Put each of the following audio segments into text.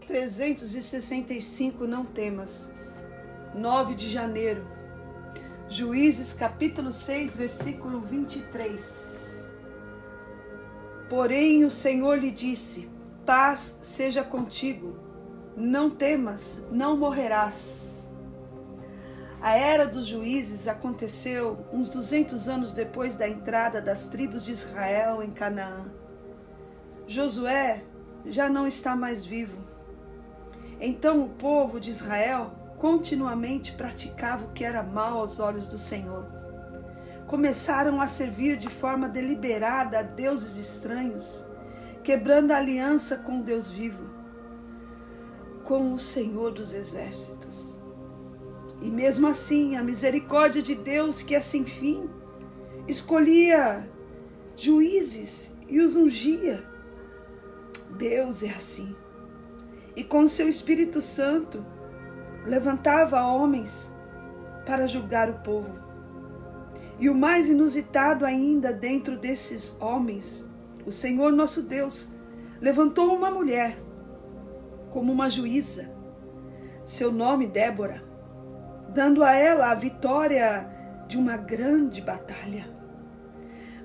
365 Não temas. 9 de janeiro. Juízes capítulo 6, versículo 23. Porém o Senhor lhe disse: paz seja contigo, não temas, não morrerás. A era dos juízes aconteceu uns 200 anos depois da entrada das tribos de Israel em Canaã. Josué já não está mais vivo. Então o povo de Israel continuamente praticava o que era mal aos olhos do Senhor. Começaram a servir de forma deliberada a deuses estranhos, quebrando a aliança com o Deus vivo, com o Senhor dos exércitos. E mesmo assim, a misericórdia de Deus, que é sem fim, escolhia juízes e os ungia. Deus é assim. E com o seu Espírito Santo, levantava homens para julgar o povo. E o mais inusitado ainda dentro desses homens, o Senhor nosso Deus levantou uma mulher como uma juíza, seu nome Débora, dando a ela a vitória de uma grande batalha.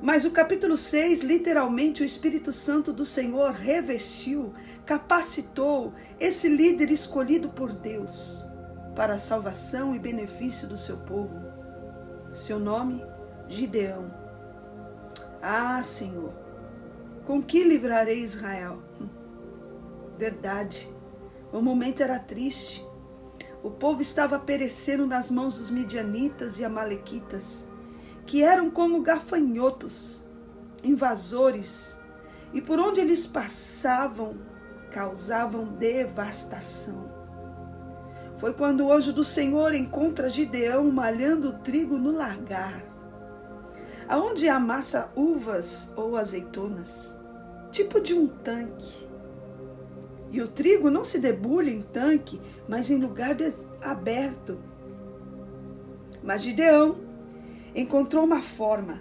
Mas o capítulo 6, literalmente, o Espírito Santo do Senhor revestiu, capacitou esse líder escolhido por Deus para a salvação e benefício do seu povo. Seu nome, Gideão. Ah, Senhor, com que livrarei Israel? Verdade, o momento era triste. O povo estava perecendo nas mãos dos midianitas e amalequitas, que eram como gafanhotos, invasores, e por onde eles passavam, causavam devastação. Foi quando o anjo do Senhor encontra Gideão malhando trigo no lagar, aonde amassa uvas ou azeitonas, tipo de um tanque. E o trigo não se debulha em tanque, mas em lugar aberto. Mas Gideão encontrou uma forma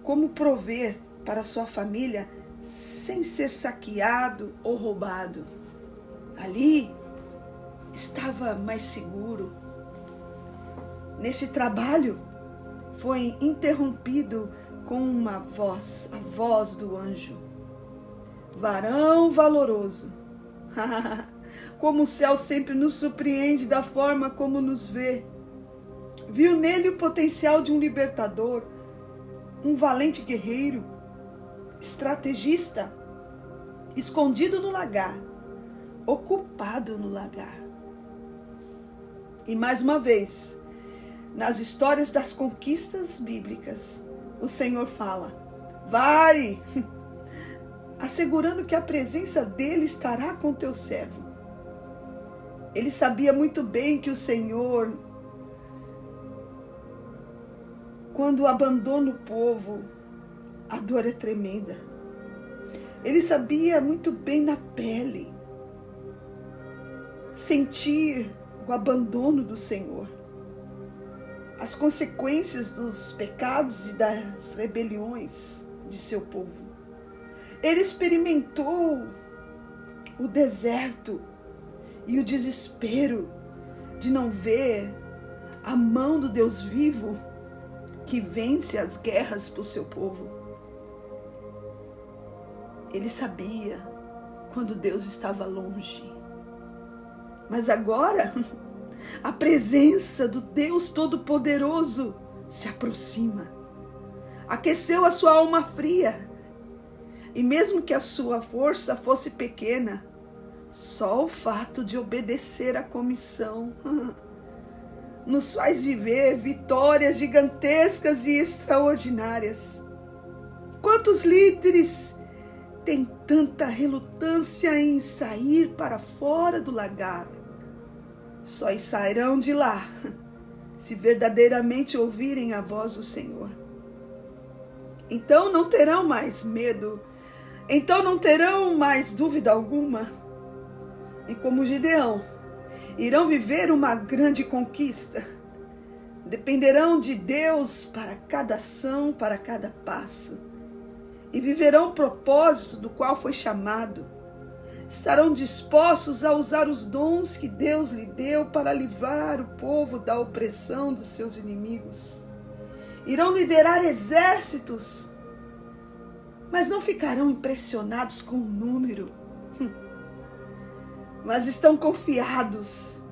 como prover para sua família sem ser saqueado ou roubado. Ali estava mais seguro. Nesse trabalho foi interrompido com uma voz, a voz do anjo. Varão valoroso. Como o céu sempre nos surpreende da forma como nos vê. Viu nele o potencial de um libertador, um valente guerreiro, estrategista, escondido no lagar, ocupado no lagar. E mais uma vez, nas histórias das conquistas bíblicas, o Senhor fala: vai, assegurando que a presença dele estará com teu servo. Ele sabia muito bem que o Senhor, quando abandona o povo, a dor é tremenda. Ele sabia muito bem na pele sentir o abandono do Senhor, as consequências dos pecados e das rebeliões de seu povo. Ele experimentou o deserto e o desespero de não ver a mão do Deus vivo que vence as guerras para o seu povo. Ele sabia quando Deus estava longe. Mas agora, a presença do Deus Todo-Poderoso se aproxima. Aqueceu a sua alma fria. E mesmo que a sua força fosse pequena, só o fato de obedecer à comissão nos faz viver vitórias gigantescas e extraordinárias. Quantos líderes têm tanta relutância em sair para fora do lagar? Só sairão de lá se verdadeiramente ouvirem a voz do Senhor. Então não terão mais medo, então não terão mais dúvida alguma. E como Gideão, irão viver uma grande conquista. Dependerão de Deus para cada ação, para cada passo. E viverão o propósito do qual foi chamado. estarão dispostos a usar os dons que Deus lhe deu para livrar o povo da opressão dos seus inimigos. Irão liderar exércitos, mas não ficarão impressionados com o número, mas estão confiados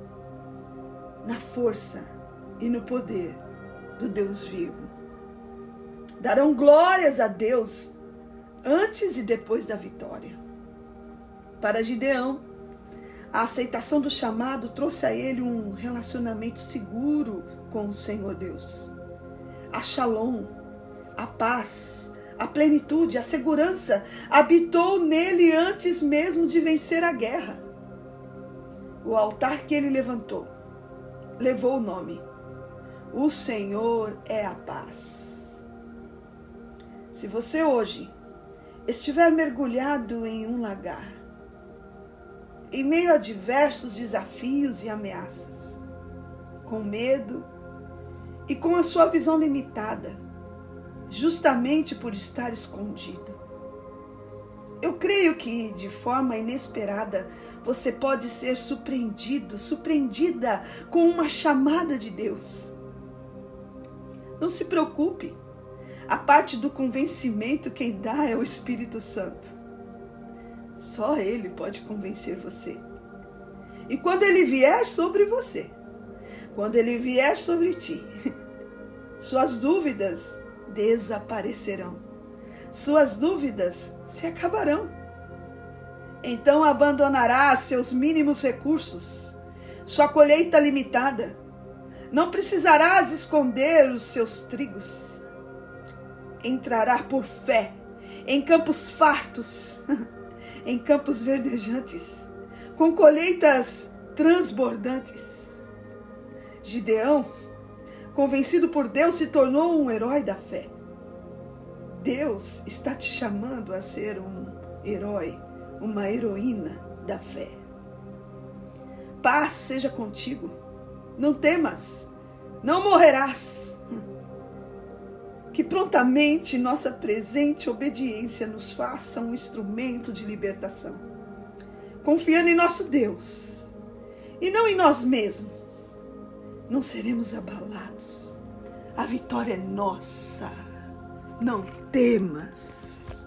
na força e no poder do Deus vivo. Darão glórias a Deus antes e depois da vitória. Para Gideão, a aceitação do chamado trouxe a ele um relacionamento seguro com o Senhor Deus. A Shalom, a paz, a plenitude, a segurança habitou nele antes mesmo de vencer a guerra. O altar que ele levantou levou o nome: O Senhor é a paz. Se você hoje estiver mergulhado em um lagar, em meio a diversos desafios e ameaças, com medo e com a sua visão limitada, justamente por estar escondido, eu creio que, de forma inesperada, você pode ser surpreendida com uma chamada de Deus. Não se preocupe, a parte do convencimento quem dá é o Espírito Santo. Só Ele pode convencer você. E quando Ele vier sobre você, quando Ele vier sobre ti, suas dúvidas desaparecerão. Suas dúvidas se acabarão. Então abandonarás seus mínimos recursos, sua colheita limitada. Não precisarás esconder os seus trigos. Entrará por fé em campos fartos, em campos verdejantes, com colheitas transbordantes. Gideão, convencido por Deus, se tornou um herói da fé. Deus está te chamando a ser um herói, uma heroína da fé. Paz seja contigo. Não temas, não morrerás. Que prontamente nossa presente obediência nos faça um instrumento de libertação, confiando em nosso Deus e não em nós mesmos. Não seremos abalados. A vitória é nossa. Não temas.